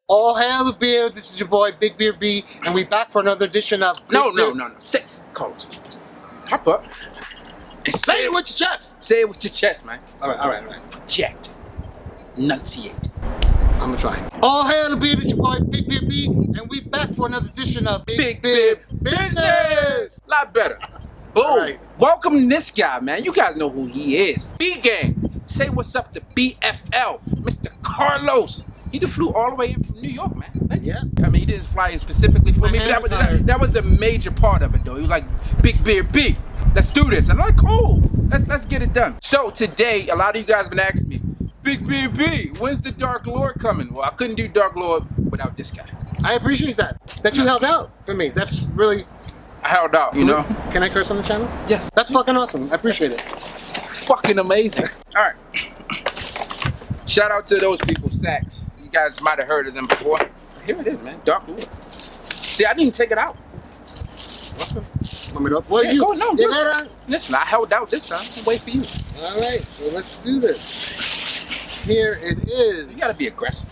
All hail the beer. This is your boy Big Beer B, and we back for another edition of No. Say, Carlos, hop up and Say it with your chest. Say it with your chest, man. All right. Project. Enunciate. I'm gonna try. All hail the beer. This is your boy Big Beer B, and we back for another edition of Big Beer Business. Lot better. Boom. Right. Welcome this guy, man. You guys know who he is. B-Gang. Say what's up to BFL, Mr. Carlos. He done flew all the way in from New York, man. Yeah. I mean, he didn't fly in specifically for me, but that was a major part of it, though. He was like, Big Beer B, let's do this. And I'm like, cool, let's get it done. So today, a lot of you guys have been asking me, Big Beer B, when's the Dark Lord coming? Well, I couldn't do Dark Lord without this guy. I appreciate that you held out for me. That's really... I held out, you know? Can I curse on the channel? Yes. That's fucking awesome. I appreciate it. Fucking amazing. All right. Shout out to those people, Sacks. You guys might have heard of them before. Here it is, man. Dark Lord. See, I didn't take it out. Awesome. Want me to? Well, Yeah, you. go, no, you listen, I held out this time. I'll wait for you. All right, so let's do this. Here it is. You gotta be aggressive.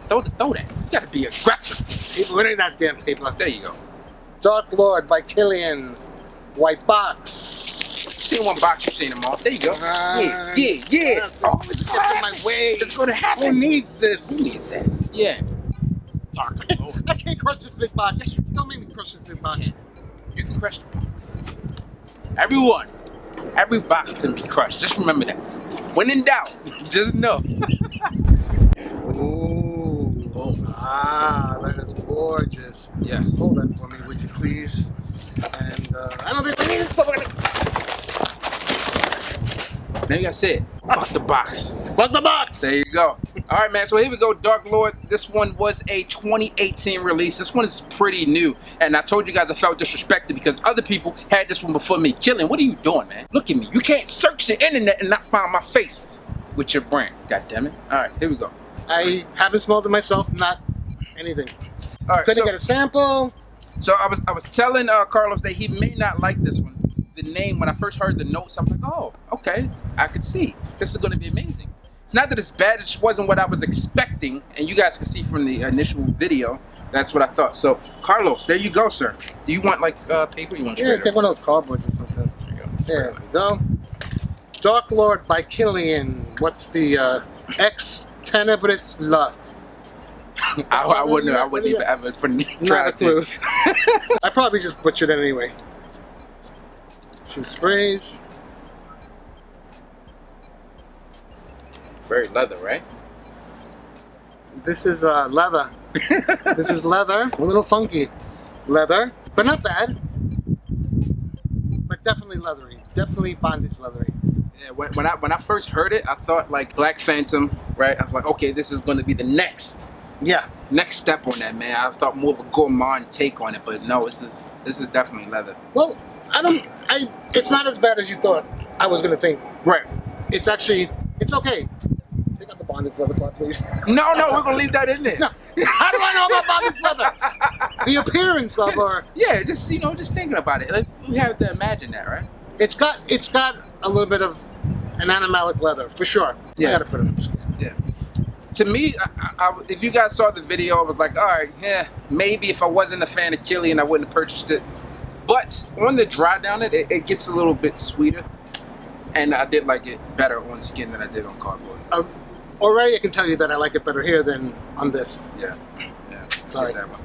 Throw that. You gotta be aggressive. What ain't that damn paper? There you go. Dark Lord by Kilian. White box. Seen one box, you've seen them all. There you go. Yeah. Oh, this gets in my way. It's gonna happen. Who needs this? Who needs that? Yeah. Dark Lord. I can't crush this big box. Don't make me crush this big box. You can crush the box. Every box can be crushed. Just remember that. When in doubt, just know. Ooh. Boom. Ah, that is gorgeous. Yes. Hold that for me, would you please? And I don't think we need this. Now you gotta say it. Fuck the box. Fuck the box. There you go. All right, man. So here we go. Dark Lord. This one was a 2018 release. This one is pretty new. And I told you guys I felt disrespected because other people had this one before me. Kilian, what are you doing, man? Look at me. You can't search the internet and not find my face with your brand. God damn it. All right, here we go. I haven't smelled it myself. Not anything. All right. Couldn't get a sample. So I was telling Carlos that he may not like this one. The name, when I first heard the notes, I was like, oh, okay, I could see. This is going to be amazing. It's not that it's bad, it just wasn't what I was expecting, and you guys can see from the initial video, that's what I thought. So, Carlos, there you go, sir. Do you want, like, paper? You want Yeah, take one of those cardboards or something. There you go. There we go. Dark Lord by Kilian. What's the Tenebris Lux? I wouldn't even ever Not a clue. I probably just butchered it anyway. 2 sprays. Very leather, right? This is leather. This is leather. A little funky. Leather, but not bad. But definitely leathery. Definitely bondage leathery. Yeah, when I first heard it, I thought like Black Phantom, right? I was like, okay, this is going to be the next step on that, man. I thought more of a gourmand take on it, but no, this is definitely leather. Well, it's not as bad as you thought I was gonna think. Right. It's okay. Take out the bondage leather part, please. No, we're gonna leave that in there. No. How do I know about bondage leather? The appearance of her. Yeah, just thinking about it. Like, we have to imagine that, right? It's got a little bit of an animalic leather for sure. Yeah. I gotta put it in. Yeah. To me, if you guys saw the video, I was like, all right, yeah, maybe if I wasn't a fan of Kilian, I wouldn't have purchased it. But on the dry down it gets a little bit sweeter, and I did like it better on skin than I did on cardboard. Already I can tell you that I like it better here than on this. Yeah. Sorry. That one.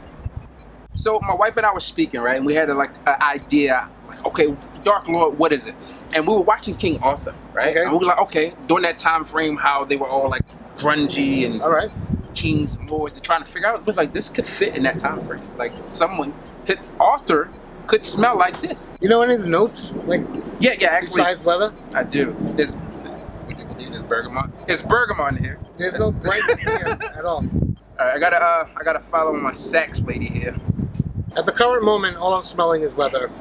So my wife and I were speaking, right, and we had an idea, like, okay, Dark Lord, what is it? And we were watching King Arthur, right? Okay. And we were like, okay, during that time frame, how they were all like grungy and all right. kings and lords, and trying to figure out, it was like, this could fit in that time frame. Like Arthur could smell like this. You know any of the notes? Like, yeah, actually. Besides leather? I do. Would you believe there's bergamot? There's bergamot in here. There's no brightness here at all. All right, I gotta follow my sax lady here. At the current moment, all I'm smelling is leather.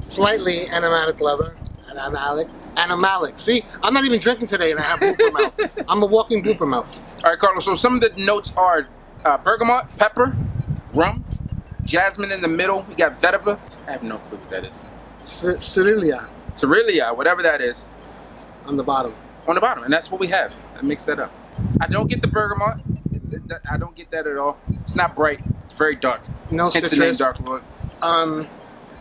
Slightly animalic leather. Animalic. See, I'm not even drinking today and I have blooper mouth. I'm a walking blooper mouth. All right, Carlos, so some of the notes are bergamot, pepper, rum, jasmine in the middle. We got vetiver. I have no clue what that is. Cerealia, whatever that is. On the bottom. On the bottom, and that's what we have. I mixed that up. I don't get the bergamot. I don't get that at all. It's not bright. It's very dark. No Hence the name citrus. Dark Lord.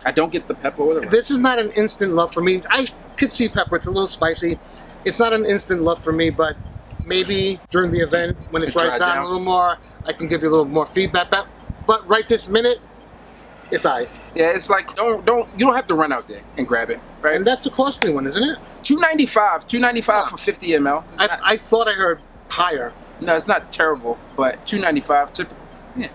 I don't get the pepper or the rice. This is not an instant love for me. I could see pepper. It's a little spicy. It's not an instant love for me, but maybe during the event when it dries down a little more, I can give you a little more feedback. But right this minute, it's aight. Yeah, it's like you don't have to run out there and grab it, right? And that's a costly one, isn't it? $2.95 for 50 ml. I thought I heard higher. No, it's not terrible, but $2.95. Yeah,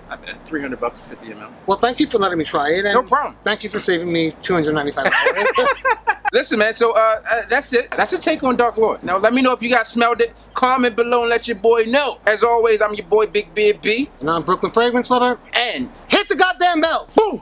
I bet $300 for 50 ml. Well, thank you for letting me try it. And no problem. Thank you for saving me $295. Listen, man, so that's it. That's a take on Dark Lord. Now, let me know if you guys smelled it. Comment below and let your boy know. As always, I'm your boy, Big Beard B. And I'm Brooklyn Fragrance Lover. And hit the goddamn bell. Boom!